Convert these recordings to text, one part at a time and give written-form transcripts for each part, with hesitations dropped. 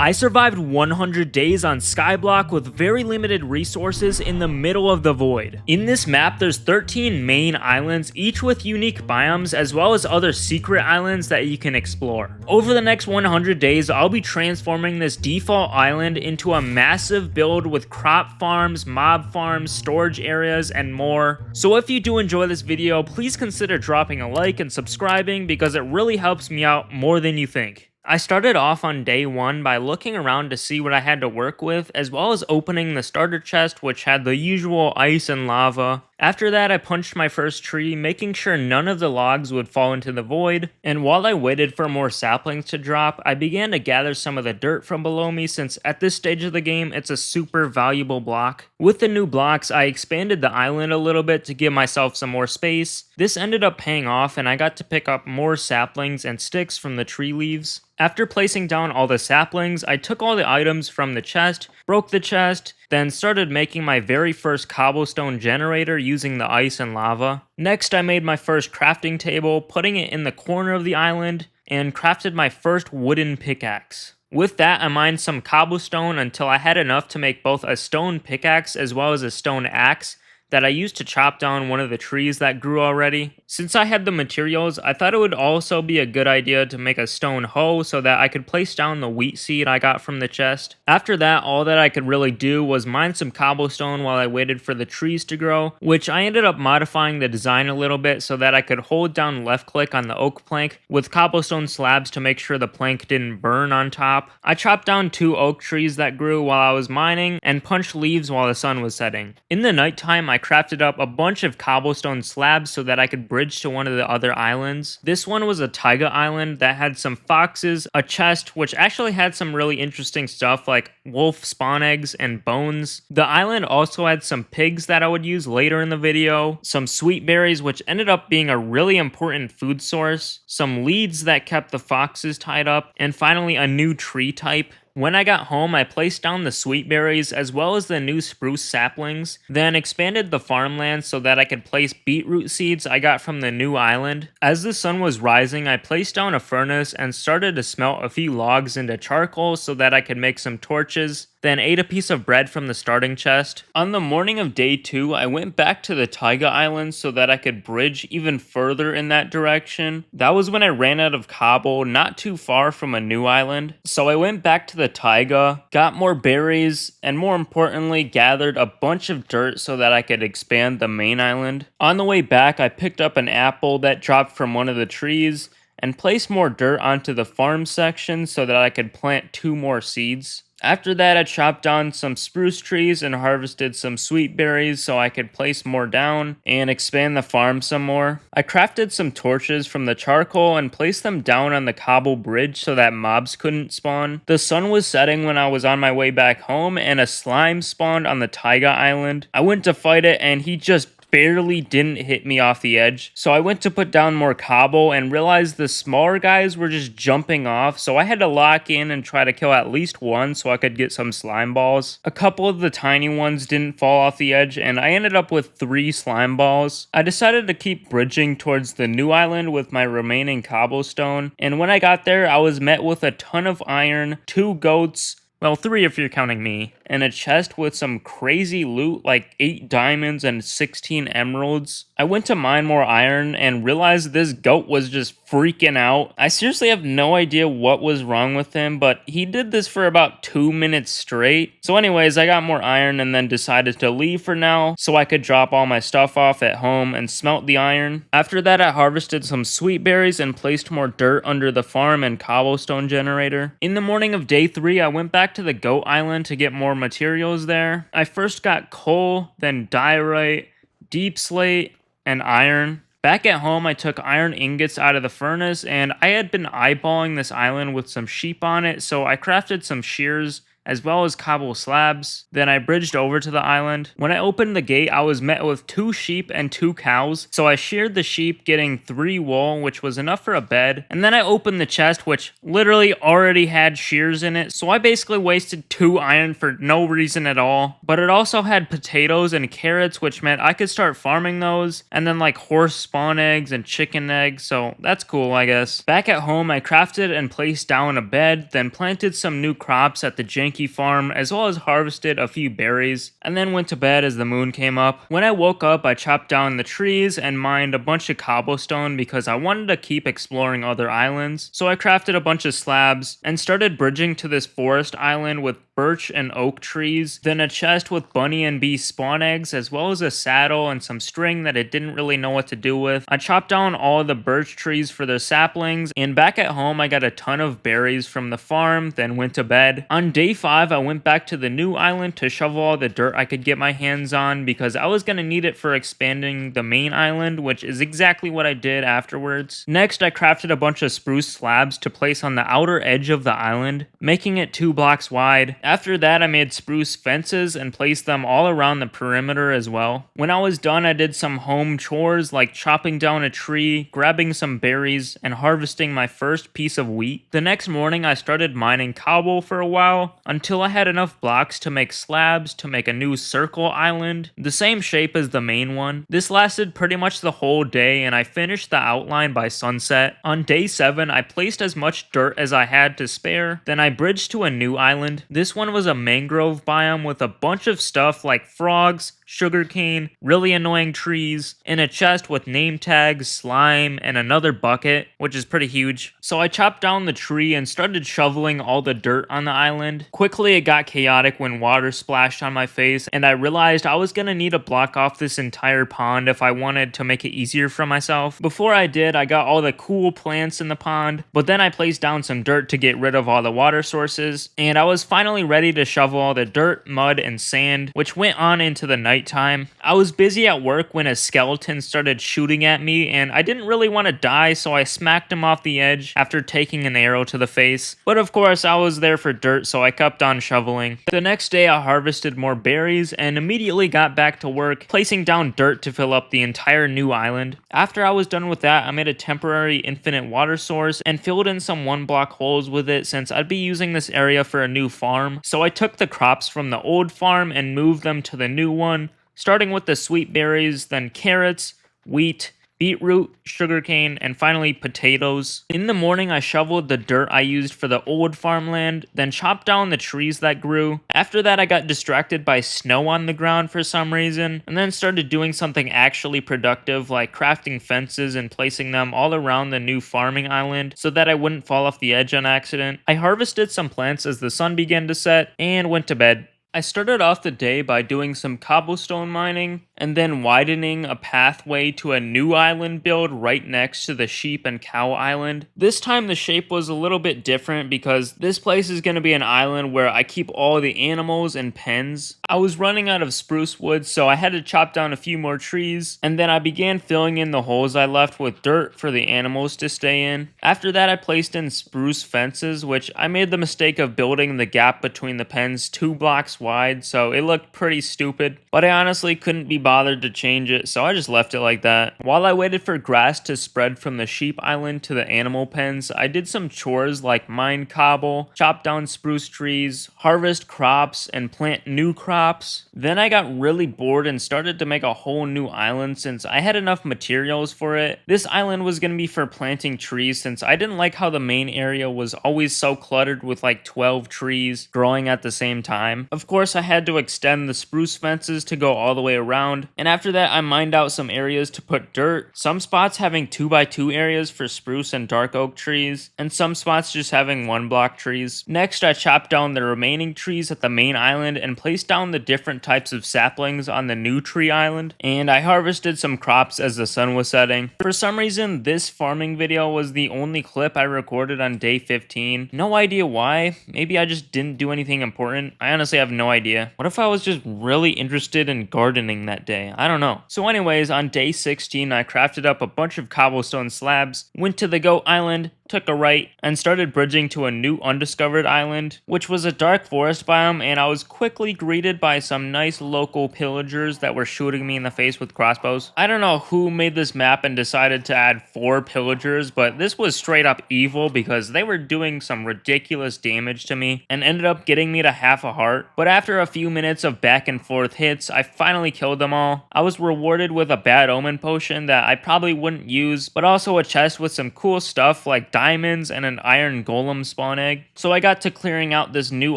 I survived 100 days on Skyblock with very limited resources in the middle of the void. In this map, there's 13 main islands, each with unique biomes, as well as other secret islands that you can explore. Over the next 100 days, I'll be transforming this default island into a massive build with crop farms, mob farms, storage areas, and more. So if you do enjoy this video, please consider dropping a like and subscribing because it really helps me out more than you think. I started off on day 1 by looking around to see what I had to work with, as well as opening the starter chest, which had the usual ice and lava. After that, I punched my first tree, making sure none of the logs would fall into the void, and while I waited for more saplings to drop, I began to gather some of the dirt from below me since at this stage of the game, it's a super valuable block. With the new blocks, I expanded the island a little bit to give myself some more space. This ended up paying off, and I got to pick up more saplings and sticks from the tree leaves. After placing down all the saplings, I took all the items from the chest, broke the chest, then started making my very first cobblestone generator using the ice and lava. Next, I made my first crafting table, putting it in the corner of the island, and crafted my first wooden pickaxe. With that, I mined some cobblestone until I had enough to make both a stone pickaxe as well as a stone axe that I used to chop down one of the trees that grew already. Since I had the materials, I thought it would also be a good idea to make a stone hoe so that I could place down the wheat seed I got from the chest. After that, all that I could really do was mine some cobblestone while I waited for the trees to grow, which I ended up modifying the design a little bit so that I could hold down left click on the oak plank with cobblestone slabs to make sure the plank didn't burn on top. I chopped down 2 oak trees that grew while I was mining and punched leaves while the sun was setting. In the nighttime, I crafted up a bunch of cobblestone slabs so that I could bridge to one of the other islands. This one was a taiga island that had some foxes, a chest which actually had some really interesting stuff like wolf spawn eggs and bones. The island also had some pigs that I would use later in the video, some sweet berries which ended up being a really important food source, some leads that kept the foxes tied up, and finally a new tree type. When I got home, I placed down the sweet berries as well as the new spruce saplings, then expanded the farmland so that I could place beetroot seeds I got from the new island. As the sun was rising, I placed down a furnace and started to smelt a few logs into charcoal so that I could make some torches, then ate a piece of bread from the starting chest. On the morning of day 2, I went back to the taiga island so that I could bridge even further in that direction. That was when I ran out of cobble not too far from a new island. So I went back to the taiga, got more berries, and more importantly, gathered a bunch of dirt so that I could expand the main island. On the way back, I picked up an apple that dropped from one of the trees and placed more dirt onto the farm section so that I could plant 2 more seeds. After that, I chopped down some spruce trees and harvested some sweet berries so I could place more down and expand the farm some more. I crafted some torches from the charcoal and placed them down on the cobble bridge so that mobs couldn't spawn. The sun was setting when I was on my way back home and a slime spawned on the taiga island. I went to fight it and he just barely didn't hit me off the edge. So I went to put down more cobble and realized the smaller guys were just jumping off, so I had to lock in and try to kill at least one so I could get some slime balls. A couple of the tiny ones didn't fall off the edge and I ended up with 3 slime balls. I decided to keep bridging towards the new island with my remaining cobblestone, and when I got there I was met with a ton of iron, 2 goats, well, 3 if you're counting me, and a chest with some crazy loot like 8 diamonds and 16 emeralds. I went to mine more iron and realized this goat was just freaking out. I seriously have no idea what was wrong with him, but he did this for about 2 minutes straight. So anyways, I got more iron and then decided to leave for now so I could drop all my stuff off at home and smelt the iron. After that, I harvested some sweet berries and placed more dirt under the farm and cobblestone generator. In the morning of day 3, I went back to the goat island to get more materials there. I first got coal, then diorite, deep slate, and iron. Back at home, I took iron ingots out of the furnace, and I had been eyeballing this island with some sheep on it, so I crafted some shears as well as cobble slabs. Then I bridged over to the island. When I opened the gate, I was met with 2 sheep and 2 cows, so I sheared the sheep, getting 3 wool, which was enough for a bed. And then I opened the chest, which literally already had shears in it, so I basically wasted 2 iron for no reason at all. But it also had potatoes and carrots, which meant I could start farming those, and then like horse spawn eggs and chicken eggs, so that's cool, I guess. Back at home, I crafted and placed down a bed, then planted some new crops at the janky farm, as well as harvested a few berries, and then went to bed as the moon came up. When I woke up, I chopped down the trees and mined a bunch of cobblestone because I wanted to keep exploring other islands. So I crafted a bunch of slabs and started bridging to this forest island with birch and oak trees, then a chest with bunny and bee spawn eggs, as well as a saddle and some string that it didn't really know what to do with. I chopped down all of the birch trees for their saplings, and back at home I got a ton of berries from the farm, then went to bed. On day 5, I went back to the new island to shovel all the dirt I could get my hands on because I was going to need it for expanding the main island, which is exactly what I did afterwards. Next, I crafted a bunch of spruce slabs to place on the outer edge of the island, making it 2 blocks wide. After that, I made spruce fences and placed them all around the perimeter as well. When I was done, I did some home chores like chopping down a tree, grabbing some berries, and harvesting my first piece of wheat. The next morning, I started mining cobble for a while until I had enough blocks to make slabs to make a new circle island, the same shape as the main one. This lasted pretty much the whole day, and I finished the outline by sunset. On day 7, I placed as much dirt as I had to spare, then I bridged to a new island. This one was a mangrove biome with a bunch of stuff like frogs, sugarcane, really annoying trees, and a chest with name tags, slime, and another bucket, which is pretty huge. So I chopped down the tree and started shoveling all the dirt on the island. Quickly it got chaotic when water splashed on my face, and I realized I was gonna need to block off this entire pond if I wanted to make it easier for myself. Before I did, I got all the cool plants in the pond, but then I placed down some dirt to get rid of all the water sources, and I was finally ready to shovel all the dirt, mud, and sand, which went on into the nighttime. I was busy at work when a skeleton started shooting at me, and I didn't really want to die, so I smacked him off the edge after taking an arrow to the face. But of course, I was there for dirt, so I kept on shoveling. The next day, I harvested more berries and immediately got back to work, placing down dirt to fill up the entire new island. After I was done with that, I made a temporary infinite water source and filled in some 1-block holes with it since I'd be using this area for a new farm. So I took the crops from the old farm and moved them to the new one, starting with the sweet berries, then carrots, wheat, beetroot, sugarcane, and finally potatoes. In the morning, I shoveled the dirt I used for the old farmland, then chopped down the trees that grew. After that, I got distracted by snow on the ground for some reason, and then started doing something actually productive like crafting fences and placing them all around the new farming island so that I wouldn't fall off the edge on accident. I harvested some plants as the sun began to set, and went to bed. I started off the day by doing some cobblestone mining, and then widening a pathway to a new island build right next to the sheep and cow island. This time the shape was a little bit different because this place is going to be an island where I keep all the animals in pens. I was running out of spruce wood, so I had to chop down a few more trees, and then I began filling in the holes I left with dirt for the animals to stay in. After that, I placed in spruce fences, which I made the mistake of building the gap between the pens 2 blocks wide, so it looked pretty stupid, but I honestly couldn't be bothered to change it, so I just left it like that. While I waited for grass to spread from the sheep island to the animal pens, I did some chores like mine cobble, chop down spruce trees, harvest crops, and plant new crops. Then I got really bored and started to make a whole new island since I had enough materials for it. This island was going to be for planting trees since I didn't like how the main area was always so cluttered with like 12 trees growing at the same time. Of course, I had to extend the spruce fences to go all the way around, and after that I mined out some areas to put dirt, some spots having 2x2 areas for spruce and dark oak trees, and some spots just having 1-block trees. Next, I chopped down the remaining trees at the main island and placed down the different types of saplings on the new tree island, and I harvested some crops as the sun was setting. For some reason, this farming video was the only clip I recorded on day 15. No idea why. Maybe I just didn't do anything important. I honestly have no idea. What if I was just really interested in gardening that day? I don't know. So anyways, on day 16, I crafted up a bunch of cobblestone slabs, went to the goat island, took a right, and started bridging to a new undiscovered island, which was a dark forest biome, and I was quickly greeted by some nice local pillagers that were shooting me in the face with crossbows. I don't know who made this map and decided to add 4 pillagers, but this was straight up evil because they were doing some ridiculous damage to me and ended up getting me to half a heart. But after a few minutes of back and forth hits, I finally killed them all. I was rewarded with a bad omen potion that I probably wouldn't use, but also a chest with some cool stuff like diamonds and an iron golem spawn egg. So I got to clearing out this new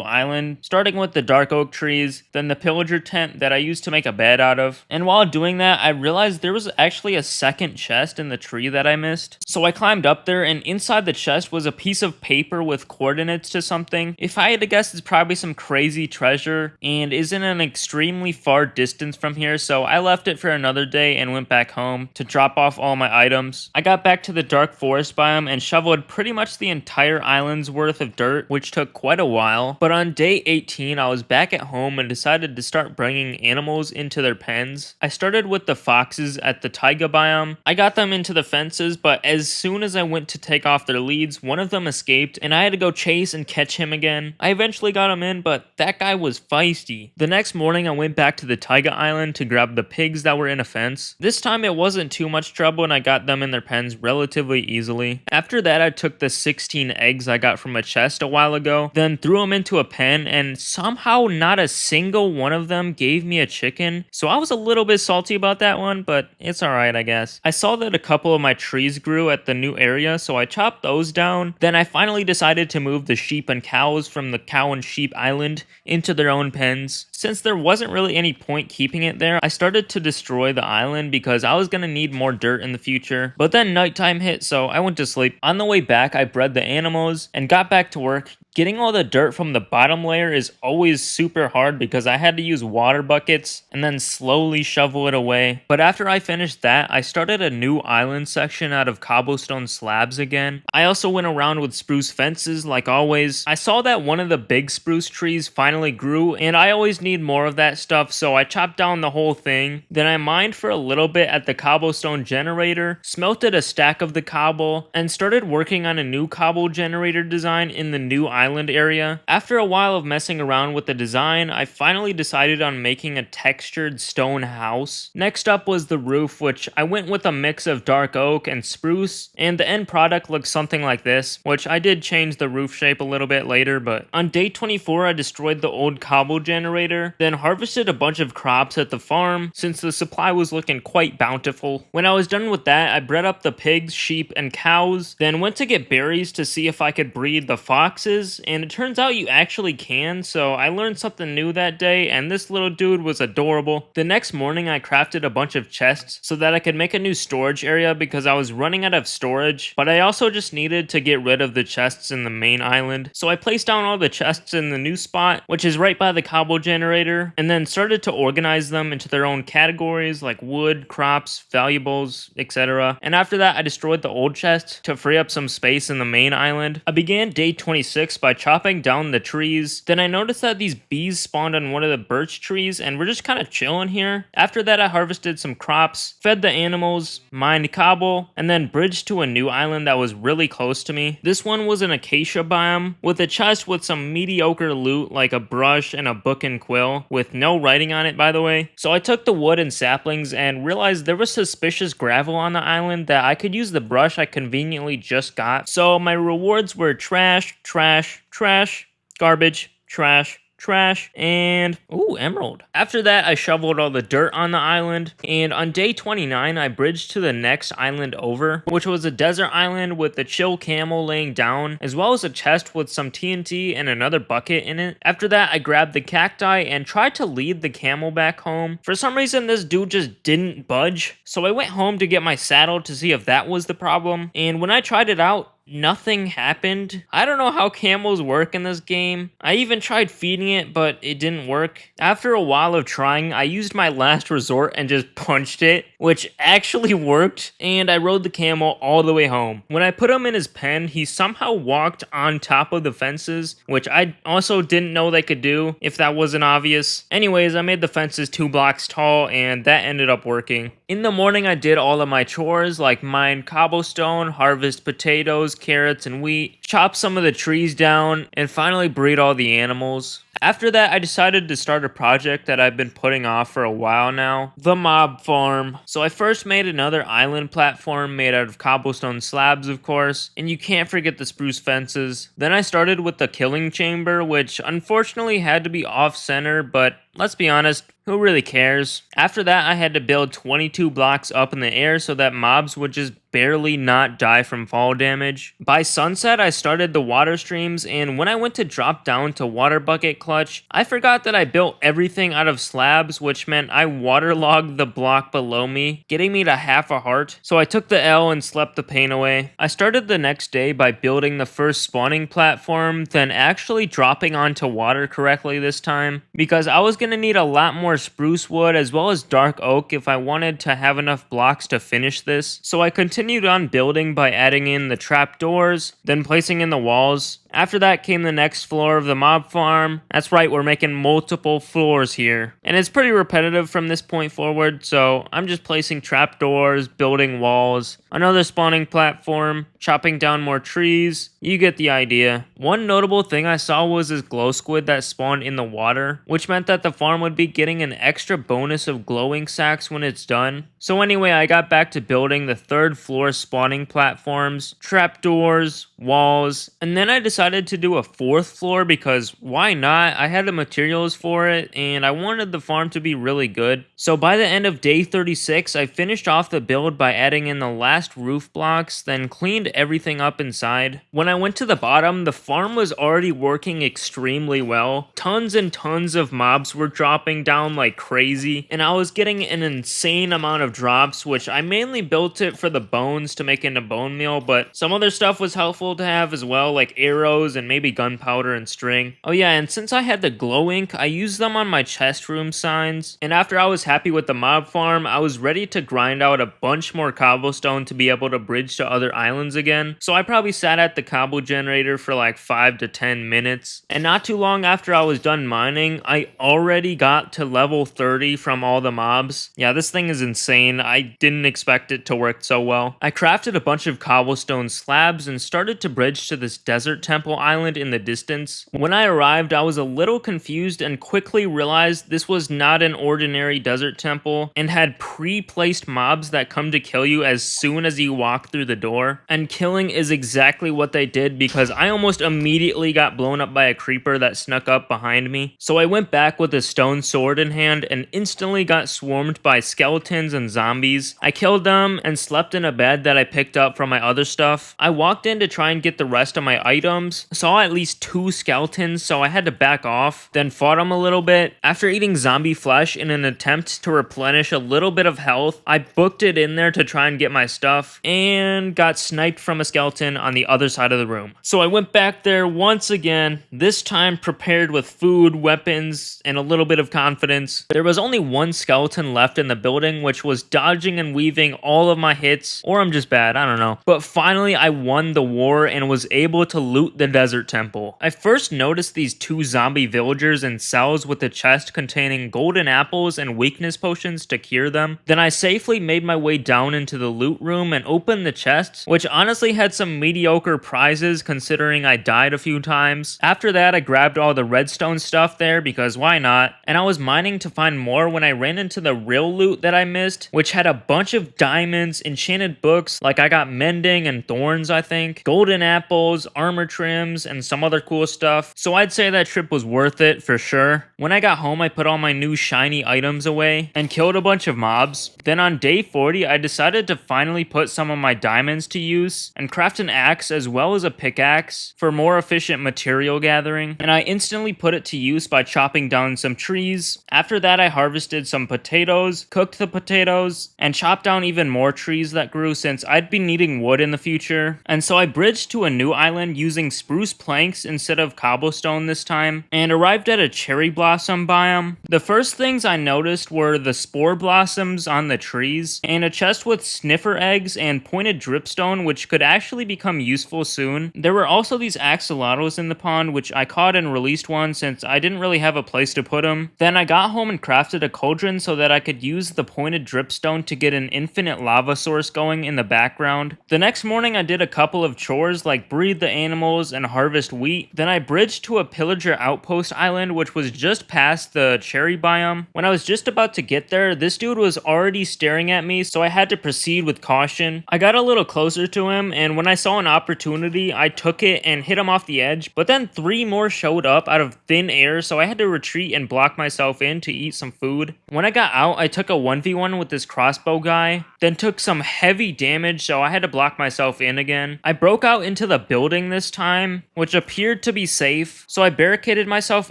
island, starting with the dark oak trees, then the pillager tent that I used to make a bed out of. And while doing that, I realized there was actually a second chest in the tree that I missed. So I climbed up there, and inside the chest was a piece of paper with coordinates to something. If I had to guess, it's probably some crazy treasure and is in an extremely far distance from here, so I left it for another day and went back home to drop off all my items. I got back to the dark forest biome and shoveled pretty much the entire island's worth of dirt, which took quite a while. But on day 18, I was back at home and decided to start bringing animals into their pens. I started with the foxes at the taiga biome. I got them into the fences, but as soon as I went to take off their leads, one of them escaped and I had to go chase and catch him again. I eventually got him in, but that guy was feisty. The next morning, I went back to the taiga island to grab the pigs that were in a fence. This time it wasn't too much trouble and I got them in their pens relatively easily. After that, I took the 16 eggs I got from a chest a while ago, then threw them into a pen, and somehow not a single one of them gave me a chicken. So I was a little bit salty about that one, but it's alright, I guess. I saw that a couple of my trees grew at the new area, so I chopped those down. Then I finally decided to move the sheep and cows from the cow and sheep island into their own pens. Since there wasn't really any point keeping it there, I started to destroy the island because I was gonna need more dirt in the future. But then nighttime hit, so I went to sleep. On the way back, I bred the animals and got back to work. Getting all the dirt from the bottom layer is always super hard because I had to use water buckets and then slowly shovel it away. But after I finished that, I started a new island section out of cobblestone slabs again. I also went around with spruce fences like always. I saw that one of the big spruce trees finally grew and I always need more of that stuff, so I chopped down the whole thing. Then I mined for a little bit at the cobblestone generator, smelted a stack of the cobble, and started working on a new cobble generator design in the new island area. After a while of messing around with the design, I finally decided on making a textured stone house. Next up was the roof, which I went with a mix of dark oak and spruce, and the end product looks something like this, which I did change the roof shape a little bit later. But on day 24, I destroyed the old cobble generator, then harvested a bunch of crops at the farm since the supply was looking quite bountiful. When I was done with that, I bred up the pigs, sheep, and cows, then went to get berries to see if I could breed the foxes, and it turns out you actually can, so I learned something new that day, and this little dude was adorable. The next morning, I crafted a bunch of chests so that I could make a new storage area because I was running out of storage, but I also just needed to get rid of the chests in the main island. So I placed down all the chests in the new spot, which is right by the cobble generator, and then started to organize them into their own categories like wood, crops, valuables, etc. And after that, I destroyed the old chest to free up some space in the main island. I began day 26 by chopping down the trees. Then I noticed that these bees spawned on one of the birch trees and we're just kind of chilling here. After that, I harvested some crops, fed the animals, mined cobble, and then bridged to a new island that was really close to me. This one was an acacia biome with a chest with some mediocre loot like a brush and a book and quill with no writing on it, by the way. So I took the wood and saplings and realized there was suspicious gravel on the island that I could use the brush I conveniently just got. So my rewards were trash, trash, trash, garbage, trash, trash, and emerald. After that, I shoveled all the dirt on the island, and on day 29, I bridged to the next island over, which was a desert island with the chill camel laying down, as well as a chest with some TNT and another bucket in it. After that, I grabbed the cacti and tried to lead the camel back home. For some reason, this dude just didn't budge, so I went home to get my saddle to see if that was the problem, and when I tried it out, nothing happened. I don't know how camels work in this game. I even tried feeding it, but it didn't work. After a while of trying, I used my last resort and just punched it, which actually worked, and I rode the camel all the way home. When I put him in his pen, he somehow walked on top of the fences, which I also didn't know they could do, if that wasn't obvious. Anyways, I made the fences 2 blocks tall, and that ended up working. In the morning, I did all of my chores, like mine cobblestone, harvest potatoes, carrots, and wheat, chop some of the trees down, and finally breed all the animals. After that, I decided to start a project that I've been putting off for a while now, the mob farm. So I first made another island platform made out of cobblestone slabs, of course, and you can't forget the spruce fences. Then I started with the killing chamber, which unfortunately had to be off-center, but let's be honest, who really cares? After that, I had to build 22 blocks up in the air so that mobs would just barely not die from fall damage. By sunset, I started the water streams, and when I went to drop down to water bucket clutch, I forgot that I built everything out of slabs, which meant I waterlogged the block below me, getting me to half a heart. So I took the L and slept the pain away. I started the next day by building the first spawning platform, then actually dropping onto water correctly this time, because I was going to need a lot more spruce wood as well as dark oak if I wanted to have enough blocks to finish this. So I continued on building by adding in the trapdoors, then placing in the walls. After that came the next floor of the mob farm. That's right, we're making multiple floors here. And it's pretty repetitive from this point forward, so I'm just placing trapdoors, building walls, another spawning platform, chopping down more trees. You get the idea. One notable thing I saw was this glow squid that spawned in the water, which meant that the farm would be getting an extra bonus of glowing sacks when it's done. So anyway, I got back to building the third floor spawning platforms, trapdoors, walls, and then I decided to do a fourth floor because why not? I had the materials for it and I wanted the farm to be really good. So by the end of day 36, I finished off the build by adding in the last roof blocks, then cleaned everything up inside. When I went to the bottom, the farm was already working extremely well. Tons and tons of mobs were dropping down like crazy, and I was getting an insane amount of drops, which I mainly built it for the bones to make into bone meal, but some other stuff was helpful to have as well, like arrows and maybe gunpowder and string. Oh yeah, and since I had the glow ink, I used them on my chest room signs, and after I was happy with the mob farm, I was ready to grind out a bunch more cobblestone to be able to bridge to other islands again. So I probably sat at the cobble generator for like 5 to 10 minutes, and not too long after I was done mining, I already got to level 30 from all the mobs. Yeah, this thing is insane. I didn't expect it to work so well. I crafted a bunch of cobblestone slabs and started to bridge to this desert temple island in the distance. When I arrived, I was a little confused and quickly realized this was not an ordinary desert temple and had pre-placed mobs that come to kill you as soon as you walk through the door. And killing is exactly what they did because I almost immediately got blown up by a creeper that snuck up behind me. So I went back with a stone sword in hand and instantly got swarmed by skeletons and zombies. I killed them and slept in a bed that I picked up from my other stuff. I walked in to try and get the rest of my items, saw at least 2 skeletons, so I had to back off, then fought them a little bit. After eating zombie flesh in an attempt to replenish a little bit of health, I booked it in there to try and get my stuff, and got sniped from a skeleton on the other side of the room. So I went back there once again, this time prepared with food, weapons, and a little bit of confidence. There was only one skeleton left in the building, which was dodging and weaving all of my hits, or I'm just bad, I don't know. But finally I won the war and was able to loot the desert temple. I first noticed these 2 zombie villagers in cells with a chest containing golden apples and weakness potions to cure them. Then I safely made my way down into the loot room and opened the chests, which honestly had some mediocre prizes considering I died a few times. After that, I grabbed all the redstone stuff there because why not? And I was mining to find more when I ran into the real loot that I missed, which had a bunch of diamonds, enchanted books, like I got mending and thorns I think, golden apples, armor trims, and some other cool stuff. So I'd say that trip was worth it for sure. When I got home, I put all my new shiny items away and killed a bunch of mobs. Then on day 40, I decided to finally put some of my diamonds to use and craft an axe as well as a pickaxe for more efficient material gathering, and I instantly put it to use by chopping down some trees. After that, I harvested some potatoes, cooked the potatoes, and chopped down even more trees that grew since I'd be needing wood in the future. And so I bridged to a new island using spruce planks instead of cobblestone this time, and arrived at a cherry blossom biome. The first things I noticed were the spore blossoms on the trees, and a chest with sniffer eggs and pointed dripstone, which could actually become useful soon. There were also these axolotls in the pond, which I caught and released one since I didn't really have a place to put them. Then I got home and crafted a cauldron so that I could use the pointed dripstone to get an infinite lava source going in the background. The next morning I did a couple of chores like breed the animals and harvest wheat. Then I bridged to a pillager outpost island, which was just past the cherry biome. When I was just about to get there, this dude was already staring at me, so I had to proceed with caution. I got a little closer to him, and when I saw an opportunity, I took it and hit him off the edge, but then 3 more showed up out of thin air, so I had to retreat and block myself in to eat some food. When I got out, I took a 1v1 with this crossbow guy, then took some heavy damage, so I had to block myself in again. I broke out into the building this time, which appeared to be safe, so I barricaded myself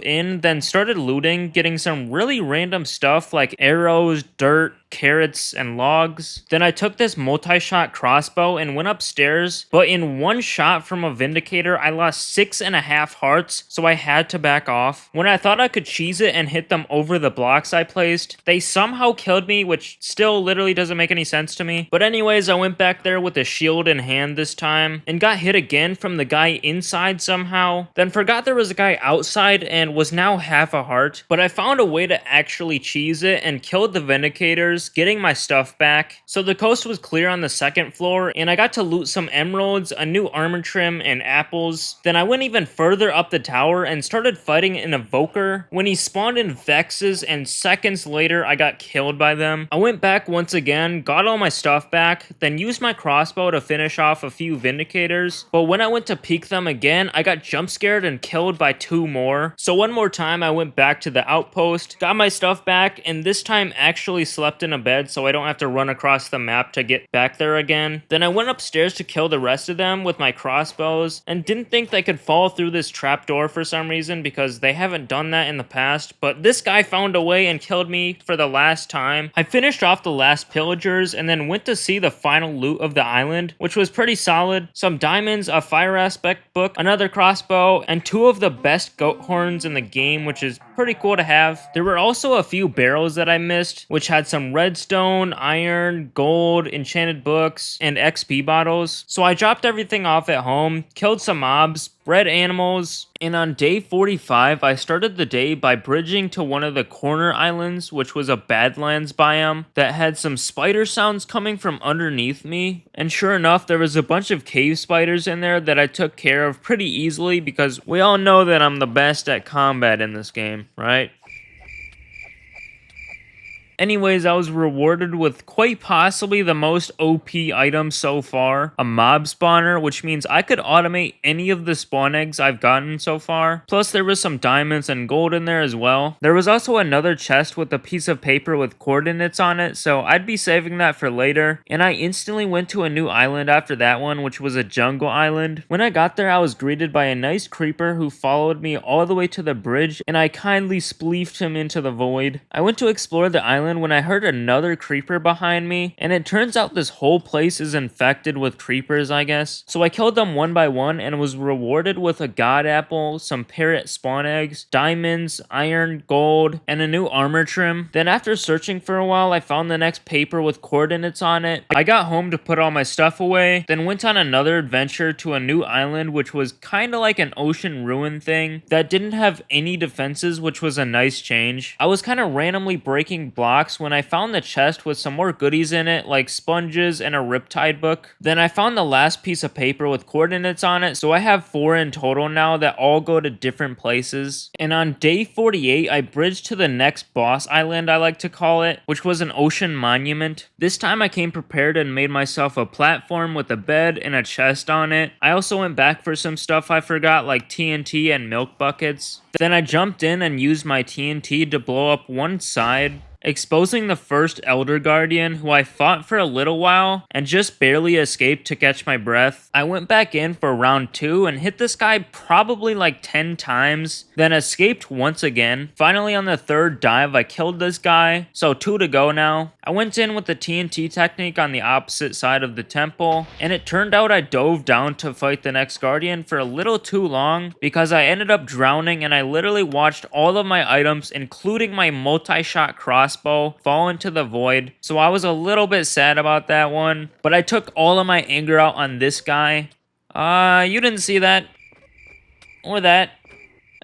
in, then started looting, getting some really random stuff like arrows, dirt, carrots, and logs. Then I took this multi-shot crossbow and went upstairs, but in one shot from a Vindicator, I lost 6.5 hearts, so I had to back off. When I thought I could cheese it and hit them over the blocks I placed, they somehow killed me, which still literally doesn't make any sense to me. But anyways, I went back there with a shield in hand this time, and got hit again from the guy inside somehow, then forgot there was a guy outside and was now half a heart, but I found a way to actually cheese it and killed the Vindicators, getting my stuff back. So the coast was clear on the second floor, and I got to loot some emeralds, a new armor trim, and apples. Then I went even further up the tower and started fighting an evoker when he spawned in vexes, and seconds later I got killed by them. I went back once again, got all my stuff back, then used my crossbow to finish off a few Vindicators, but when I went to peek them again, I got jump scared and killed by 2 more. So one more time I went back to the outpost, got my stuff back, and this time actually slept in a bed so I don't have to run across the map to get back there again. Then I went upstairs to kill the rest of them with my crossbows, and didn't think they could fall through this trapdoor for some reason because they haven't done that in the past, but this guy found a way and killed me for the last time. I finished off the last pillagers and then went to see the final loot of the island, which was pretty solid. Some diamonds, a fire aspect book, another crossbow, and 2 of the best goat horns in the game, which is pretty cool to have. There were also a few barrels that I missed, which had some redstone, iron, gold, enchanted books, and XP bottles. So I dropped everything off at home, killed some mobs, bred animals, and on day 45, I started the day by bridging to one of the corner islands, which was a Badlands biome that had some spider sounds coming from underneath me. And sure enough, there was a bunch of cave spiders in there that I took care of pretty easily because we all know that I'm the best at combat in this game, right? Anyways, I was rewarded with quite possibly the most OP item so far, a mob spawner, which means I could automate any of the spawn eggs I've gotten so far. Plus, there was some diamonds and gold in there as well. There was also another chest with a piece of paper with coordinates on it, so I'd be saving that for later. And I instantly went to a new island after that one, which was a jungle island. When I got there, I was greeted by a nice creeper who followed me all the way to the bridge, and I kindly spleefed him into the void. I went to explore the island when I heard another creeper behind me, and it turns out this whole place is infected with creepers, I guess. So I killed them one by one and was rewarded with a god apple, some parrot spawn eggs, diamonds, iron, gold, and a new armor trim. Then after searching for a while, I found the next paper with coordinates on it. I got home to put all my stuff away, then went on another adventure to a new island, which was kind of like an ocean ruin thing that didn't have any defenses, which was a nice change. I was kind of randomly breaking blocks when I found the chest with some more goodies in it, like sponges and a Riptide book. Then I found the last piece of paper with coordinates on it, so I have 4 in total now that all go to different places. And on day 48, I bridged to the next boss island, I like to call it, which was an ocean monument. This time I came prepared and made myself a platform with a bed and a chest on it. I also went back for some stuff I forgot, like TNT and milk buckets. Then I jumped in and used my TNT to blow up one side, exposing the first Elder Guardian, who I fought for a little while and just barely escaped to catch my breath. I went back in for round 2 and hit this guy probably like 10 times, then escaped once again. Finally on the 3rd dive I killed this guy, so 2 to go now. I went in with the TNT technique on the opposite side of the temple, and it turned out I dove down to fight the next Guardian for a little too long because I ended up drowning, and I literally watched all of my items, including my multi-shot crossbow, fall into the void. So I was a little bit sad about that one, but I took all of my anger out on this guy. You didn't see that. Or that.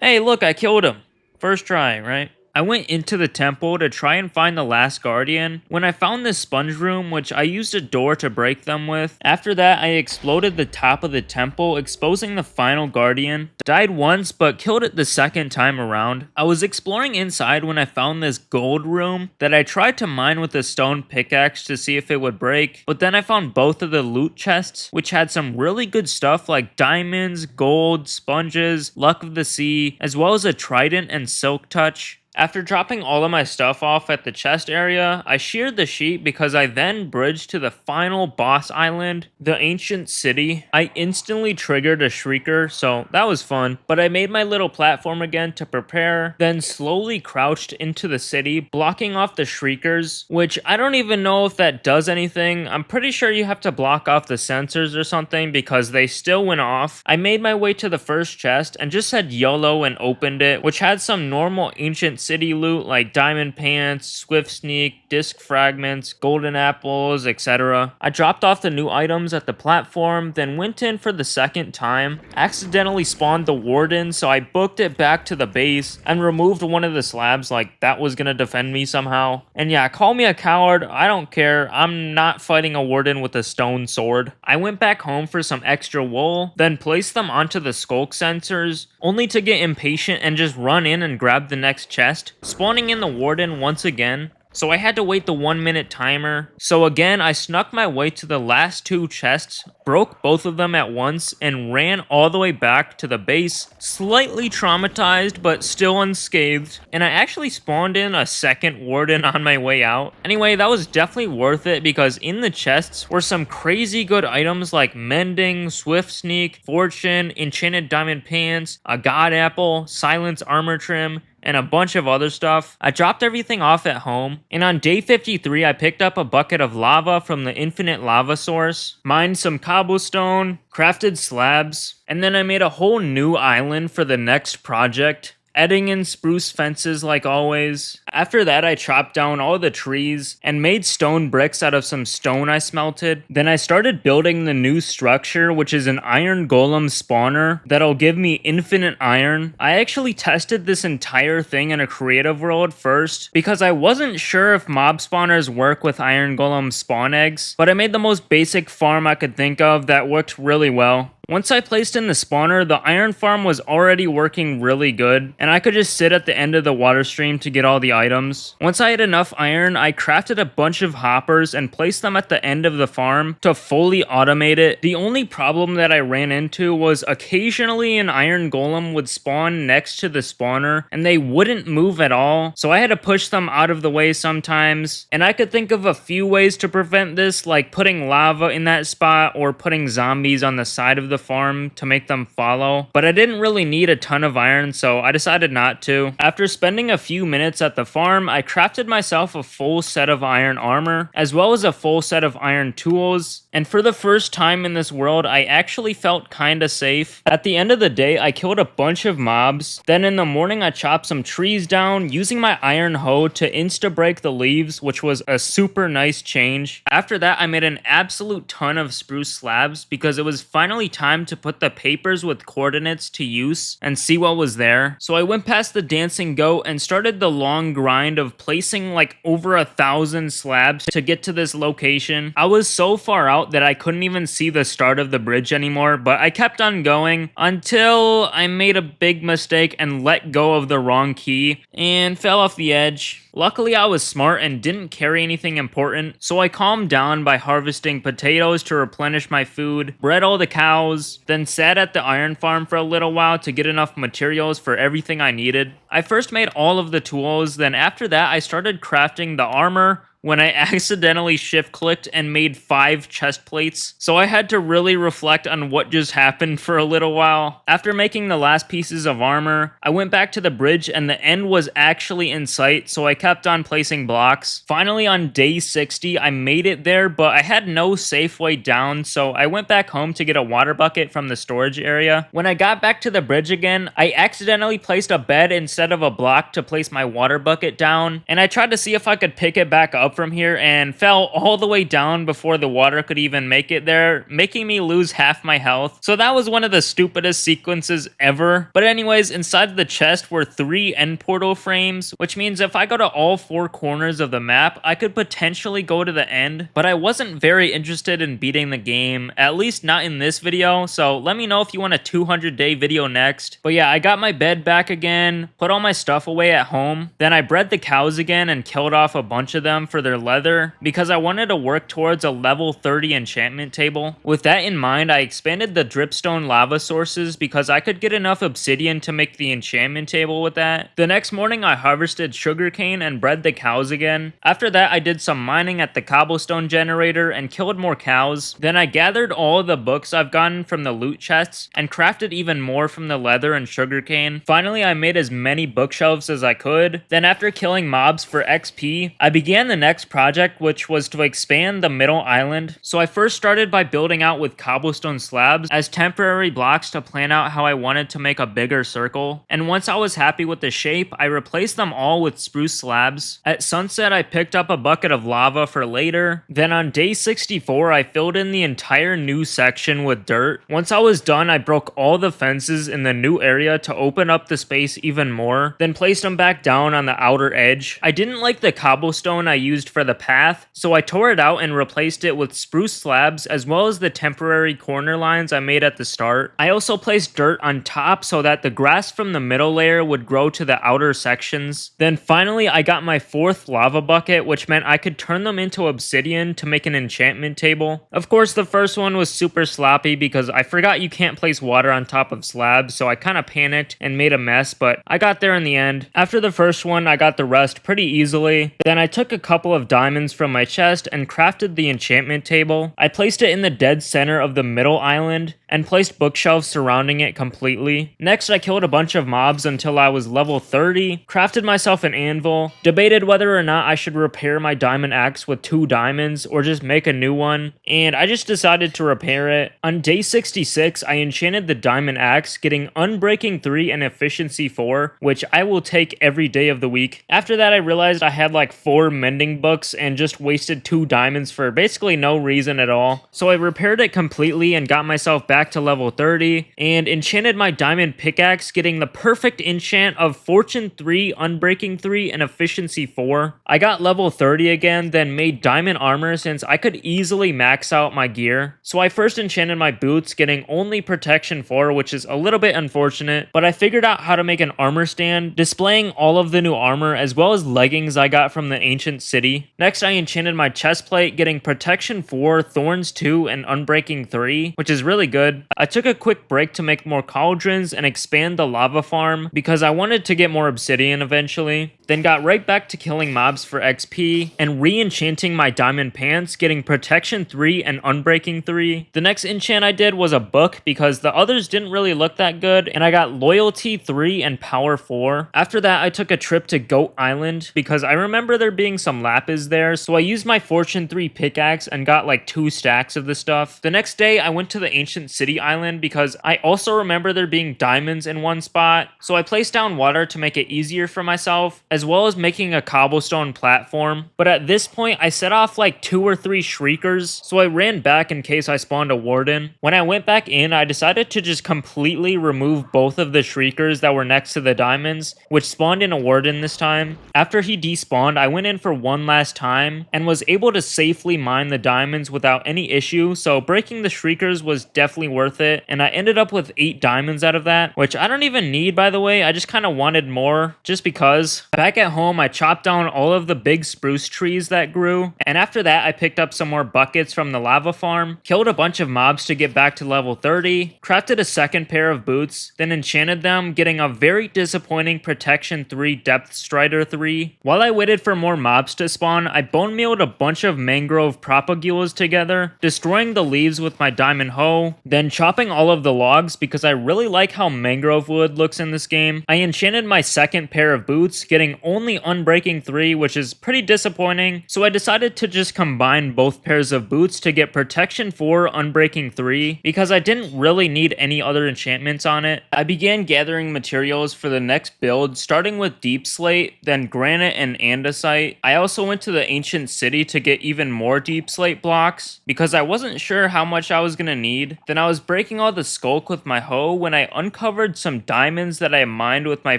Hey, look, I killed him. First try, right? I went into the temple to try and find the last Guardian. When I found this sponge room, which I used a door to break them with. After that, I exploded the top of the temple, exposing the final Guardian. Died once, but killed it the second time around. I was exploring inside when I found this gold room that I tried to mine with a stone pickaxe to see if it would break. But then I found both of the loot chests, which had some really good stuff like diamonds, gold, sponges, luck of the sea, as well as a trident and silk touch. After dropping all of my stuff off at the chest area, I sheared the sheep because I then bridged to the final boss island, the ancient city. I instantly triggered a shrieker, so that was fun, but I made my little platform again to prepare, then slowly crouched into the city, blocking off the shriekers, which I don't even know if that does anything. I'm pretty sure you have to block off the sensors or something because they still went off. I made my way to the first chest and just said YOLO and opened it, which had some normal ancient city loot like diamond pants, swift sneak, disc fragments, golden apples, etc. I dropped off the new items at the platform, then went in for the second time, accidentally spawned the warden, so I booked it back to the base and removed one of the slabs like that was gonna defend me somehow. And yeah, call me a coward, I don't care, I'm not fighting a warden with a stone sword. I went back home for some extra wool, then placed them onto the skulk sensors, only to get impatient and just run in and grab the next chest, spawning in the warden once again. So I had to wait the 1 minute timer. So again, I snuck my way to the last 2 chests, broke both of them at once, and ran all the way back to the base, slightly traumatized but still unscathed. And I actually spawned in a second warden on my way out. Anyway, that was definitely worth it because in the chests were some crazy good items like mending, swift sneak, fortune, enchanted diamond pants, a god apple, silence armor trim, and a bunch of other stuff. I dropped everything off at home, and on day 53 I picked up a bucket of lava from the infinite lava source, mined some cobblestone, crafted slabs, and then I made a whole new island for the next project, adding in spruce fences like always. After that, I chopped down all the trees and made stone bricks out of some stone I smelted. Then I started building the new structure, which is an iron golem spawner that'll give me infinite iron. I actually tested this entire thing in a creative world first because I wasn't sure if mob spawners work with iron golem spawn eggs, but I made the most basic farm I could think of that worked really well. Once I placed in the spawner, the iron farm was already working really good, and I could just sit at the end of the water stream to get all the items. Once I had enough iron, I crafted a bunch of hoppers and placed them at the end of the farm to fully automate it. The only problem that I ran into was occasionally an iron golem would spawn next to the spawner, and they wouldn't move at all, so I had to push them out of the way sometimes. And I could think of a few ways to prevent this, like putting lava in that spot or putting zombies on the side of the farm to make them follow, but I didn't really need a ton of iron, so I decided not to. After spending a few minutes at the farm, I crafted myself a full set of iron armor, as well as a full set of iron tools, and for the first time in this world, I actually felt kinda safe. At the end of the day, I killed a bunch of mobs, then in the morning I chopped some trees down, using my iron hoe to insta-break the leaves, which was a super nice change. After that, I made an absolute ton of spruce slabs, because it was finally time to put the papers with coordinates to use and see what was there. So I went past the dancing goat and started the long grind of placing like over 1,000 slabs to get to this location. I was so far out that I couldn't even see the start of the bridge anymore, but I kept on going until I made a big mistake and let go of the wrong key and fell off the edge. Luckily, I was smart and didn't carry anything important, so I calmed down by harvesting potatoes to replenish my food, bred all the cows, those, then sat at the iron farm for a little while to get enough materials for everything I needed. I first made all of the tools, then after that I started crafting the armor, when I accidentally shift-clicked and made 5 chest plates, so I had to really reflect on what just happened for a little while. After making the last pieces of armor, I went back to the bridge and the end was actually in sight, so I kept on placing blocks. Finally, on day 60, I made it there, but I had no safe way down, so I went back home to get a water bucket from the storage area. When I got back to the bridge again, I accidentally placed a bed instead of a block to place my water bucket down, and I tried to see if I could pick it back up from here and fell all the way down before the water could even make it there, making me lose half my health. So that was one of the stupidest sequences ever. But anyways, inside the chest were 3 end portal frames, which means if I go to all 4 corners of the map, I could potentially go to the end. But I wasn't very interested in beating the game, at least not in this video, so let me know if you want a 200-day video next. But yeah, I got my bed back again, put all my stuff away at home, then I bred the cows again and killed off a bunch of them for their leather because I wanted to work towards a level 30 enchantment table. With that in mind, I expanded the dripstone lava sources because I could get enough obsidian to make the enchantment table with that. The next morning I harvested sugarcane and bred the cows again. After that I did some mining at the cobblestone generator and killed more cows. Then I gathered all the books I've gotten from the loot chests and crafted even more from the leather and sugarcane. Finally I made as many bookshelves as I could. Then after killing mobs for XP, I began the next project, which was to expand the middle island. So I first started by building out with cobblestone slabs as temporary blocks to plan out how I wanted to make a bigger circle. And once I was happy with the shape, I replaced them all with spruce slabs. At sunset, I picked up a bucket of lava for later. Then on day 64, I filled in the entire new section with dirt. Once I was done, I broke all the fences in the new area to open up the space even more, then placed them back down on the outer edge. I didn't like the cobblestone I used for the path, so I tore it out and replaced it with spruce slabs as well as the temporary corner lines I made at the start. I also placed dirt on top so that the grass from the middle layer would grow to the outer sections. Then finally I got my 4th lava bucket, which meant I could turn them into obsidian to make an enchantment table. Of course the first one was super sloppy because I forgot you can't place water on top of slabs, so I kind of panicked and made a mess, but I got there in the end. After the first one I got the rest pretty easily. Then I took a couple of diamonds from my chest and crafted the enchantment table. I placed it in the dead center of the middle island and placed bookshelves surrounding it completely. Next, I killed a bunch of mobs until I was level 30, crafted myself an anvil, debated whether or not I should repair my diamond axe with 2 diamonds or just make a new one, and I just decided to repair it. On day 66, I enchanted the diamond axe, getting unbreaking 3 and efficiency 4, which I will take every day of the week. After that, I realized I had like 4 mending books and just wasted 2 diamonds for basically no reason at all. So I repaired it completely and got myself back to level 30 and enchanted my diamond pickaxe, getting the perfect enchant of fortune 3, unbreaking 3, and efficiency 4. I got level 30 again, then made diamond armor since I could easily max out my gear. So I first enchanted my boots, getting only protection 4, which is a little bit unfortunate, but I figured out how to make an armor stand, displaying all of the new armor as well as leggings I got from the ancient city. Next, I enchanted my chest plate, getting protection 4, thorns 2, and unbreaking 3, which is really good. I took a quick break to make more cauldrons and expand the lava farm because I wanted to get more obsidian eventually. Then got right back to killing mobs for XP and re-enchanting my diamond pants, getting protection 3 and unbreaking 3. The next enchant I did was a book because the others didn't really look that good, and I got loyalty 3 and power 4. After that, I took a trip to Goat Island because I remember there being some lapis there, so I used my fortune 3 pickaxe and got like 2 stacks of the stuff. The next day, I went to the ancient city island because I also remember there being diamonds in one spot, so I placed down water to make it easier for myself, as well as making a cobblestone platform. But at this point, I set off like 2 or 3 shriekers, so I ran back in case I spawned a warden. When I went back in, I decided to just completely remove both of the shriekers that were next to the diamonds, which spawned in a warden this time. After he despawned, I went in for one last time and was able to safely mine the diamonds without any issue, so breaking the shriekers was definitely worth it, and I ended up with 8 diamonds out of that, which I don't even need, by the way. I just kind of wanted more just because. Back at home, I chopped down all of the big spruce trees that grew, and after that I picked up some more buckets from the lava farm, killed a bunch of mobs to get back to level 30, crafted a second pair of boots, then enchanted them, getting a very disappointing protection 3 depth strider 3. While I waited for more mobs to spawn, I bone mealed a bunch of mangrove propagules together, destroying the leaves with my diamond hoe, then chopping all of the logs because I really like how mangrove wood looks in this game. I enchanted my second pair of boots, getting only unbreaking 3, which is pretty disappointing, so I decided to just combine both pairs of boots to get protection 4 unbreaking 3 because I didn't really need any other enchantments on it. I began gathering materials for the next build, starting with deep slate, then granite and andesite. I also went to the ancient city to get even more deep slate blocks because I wasn't sure how much I was gonna need. Then I was breaking all the skulk with my hoe when I uncovered some diamonds that I mined with my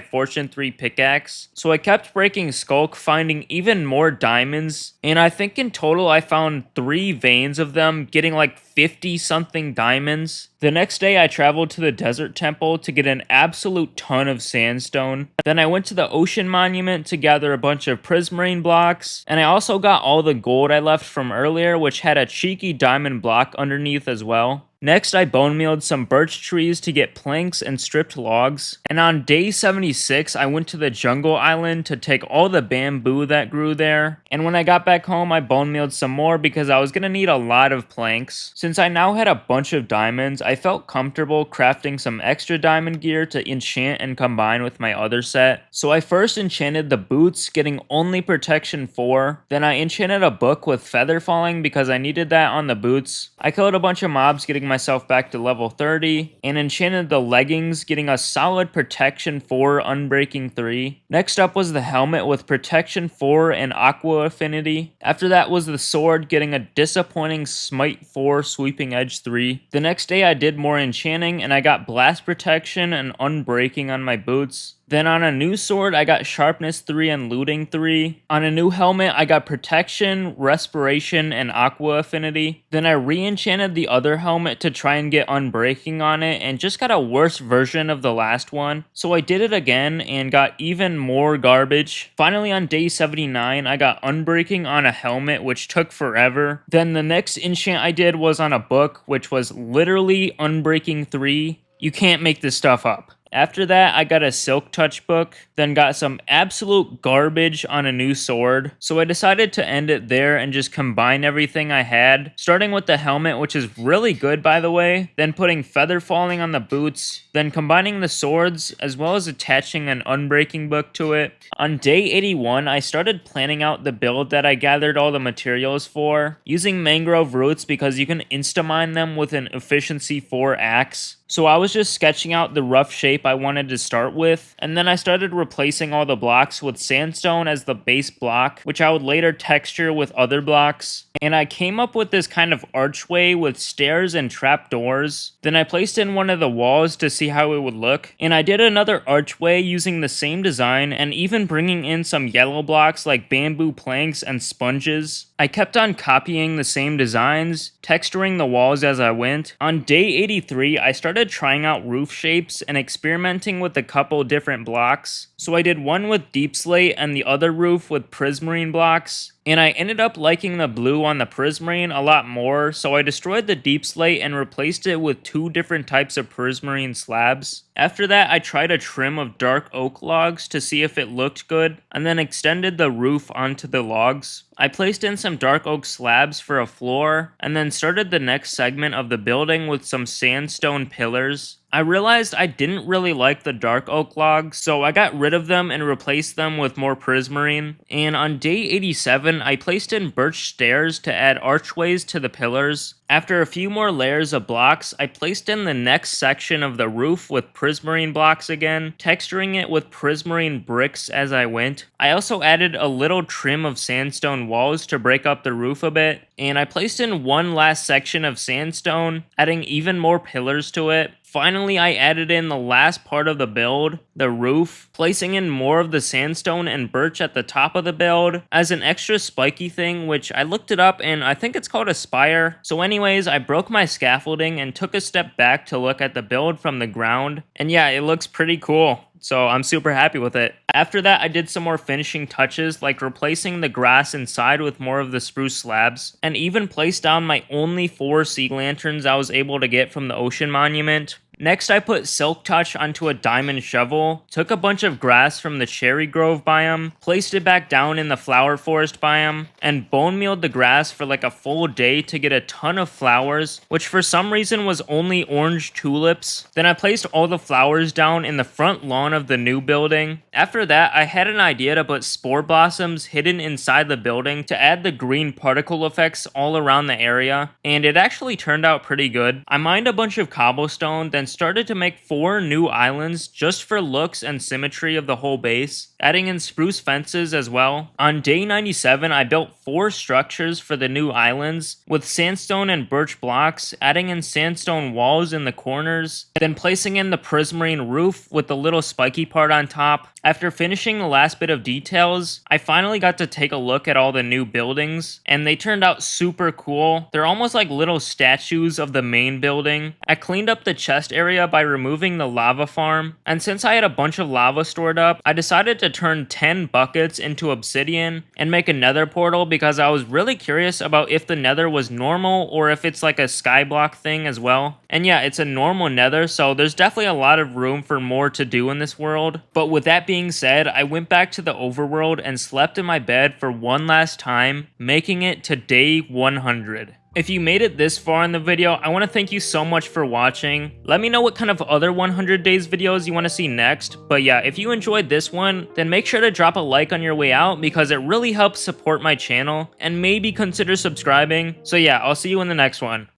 fortune 3 pickaxe. So I kept breaking skulk, finding even more diamonds, and I think in total I found 3 veins of them, getting like 50 something diamonds. The next day I traveled to the desert temple to get an absolute ton of sandstone. Then I went to the ocean monument to gather a bunch of prismarine blocks, and I also got all the gold I left from earlier, which had a cheeky diamond block underneath as well. Next, I bone mealed some birch trees to get planks and stripped logs, and on day 76, I went to the jungle island to take all the bamboo that grew there, and when I got back home, I bone mealed some more because I was going to need a lot of planks. Since I now had a bunch of diamonds, I felt comfortable crafting some extra diamond gear to enchant and combine with my other set. So I first enchanted the boots, getting only protection 4, then I enchanted a book with feather falling because I needed that on the boots. I killed a bunch of mobs, getting myself back to level 30, and enchanted the leggings, getting a solid protection 4 unbreaking 3. Next up was the helmet with protection 4 and aqua affinity. After that was the sword, getting a disappointing smite 4 sweeping edge 3. The next day I did more enchanting and I got blast protection and unbreaking on my boots. Then on a new sword, I got sharpness 3 and looting 3. On a new helmet, I got protection, respiration, and aqua affinity. Then I re-enchanted the other helmet to try and get unbreaking on it and just got a worse version of the last one. So I did it again and got even more garbage. Finally on day 79, I got unbreaking on a helmet, which took forever. Then the next enchant I did was on a book, which was literally unbreaking 3. You can't make this stuff up. After that, I got a Silk Touch book, then got some absolute garbage on a new sword, so I decided to end it there and just combine everything I had, starting with the helmet, which is really good by the way, then putting feather falling on the boots, then combining the swords, as well as attaching an unbreaking book to it. On day 81, I started planning out the build that I gathered all the materials for, using mangrove roots because you can insta-mine them with an efficiency 4 axe. So I was just sketching out the rough shape I wanted to start with, and then I started replacing all the blocks with sandstone as the base block, which I would later texture with other blocks. And I came up with this kind of archway with stairs and trapdoors. Then I placed in one of the walls to see how it would look, and I did another archway using the same design and even bringing in some yellow blocks like bamboo planks and sponges. I kept on copying the same designs, texturing the walls as I went. On day 83, I started trying out roof shapes and experimenting with a couple different blocks. So I did one with deep slate and the other roof with prismarine blocks. And I ended up liking the blue on the prismarine a lot more, so I destroyed the deep slate and replaced it with 2 different types of prismarine slabs. After that, I tried a trim of dark oak logs to see if it looked good, and then extended the roof onto the logs. I placed in some dark oak slabs for a floor, and then started the next segment of the building with some sandstone pillars. I realized I didn't really like the dark oak logs, so I got rid of them and replaced them with more prismarine. And on day 87, I placed in birch stairs to add archways to the pillars. After a few more layers of blocks, I placed in the next section of the roof with prismarine blocks again, texturing it with prismarine bricks as I went. I also added a little trim of sandstone walls to break up the roof a bit, and I placed in one last section of sandstone, adding even more pillars to it. Finally, I added in the last part of the build, the roof, placing in more of the sandstone and birch at the top of the build as an extra spiky thing, which I looked it up and I think it's called a spire. So anyways, I broke my scaffolding and took a step back to look at the build from the ground, and yeah, it looks pretty cool. so I'm super happy with it. After that, I did some more finishing touches, like replacing the grass inside with more of the spruce slabs, and even placed down my only 4 sea lanterns I was able to get from the ocean monument. Next, I put Silk Touch onto a diamond shovel, took a bunch of grass from the Cherry Grove biome, placed it back down in the Flower Forest biome, and bone mealed the grass for like a full day to get a ton of flowers, which for some reason was only orange tulips. Then I placed all the flowers down in the front lawn of the new building. After that, I had an idea to put spore blossoms hidden inside the building to add the green particle effects all around the area, and it actually turned out pretty good. I mined a bunch of cobblestone, then started to make 4 new islands just for looks and symmetry of the whole base, adding in spruce fences as well. On day 97, I built 4 structures for the new islands with sandstone and birch blocks, adding in sandstone walls in the corners, then placing in the prismarine roof with the little spiky part on top. After finishing the last bit of details, I finally got to take a look at all the new buildings, and they turned out super cool. They're almost like little statues of the main building. I cleaned up the chest area by removing the lava farm, and since I had a bunch of lava stored up, I decided to turn 10 buckets into obsidian and make a nether portal because I was really curious about if the nether was normal or if it's like a skyblock thing as well. And yeah, it's a normal nether, so there's definitely a lot of room for more to do in this world. But with that being said, I went back to the overworld and slept in my bed for one last time, making it to day 100. If you made it this far in the video, I want to thank you so much for watching. Let me know what kind of other 100 days videos you want to see next. But yeah, if you enjoyed this one, then make sure to drop a like on your way out because it really helps support my channel, and maybe consider subscribing. So yeah, I'll see you in the next one.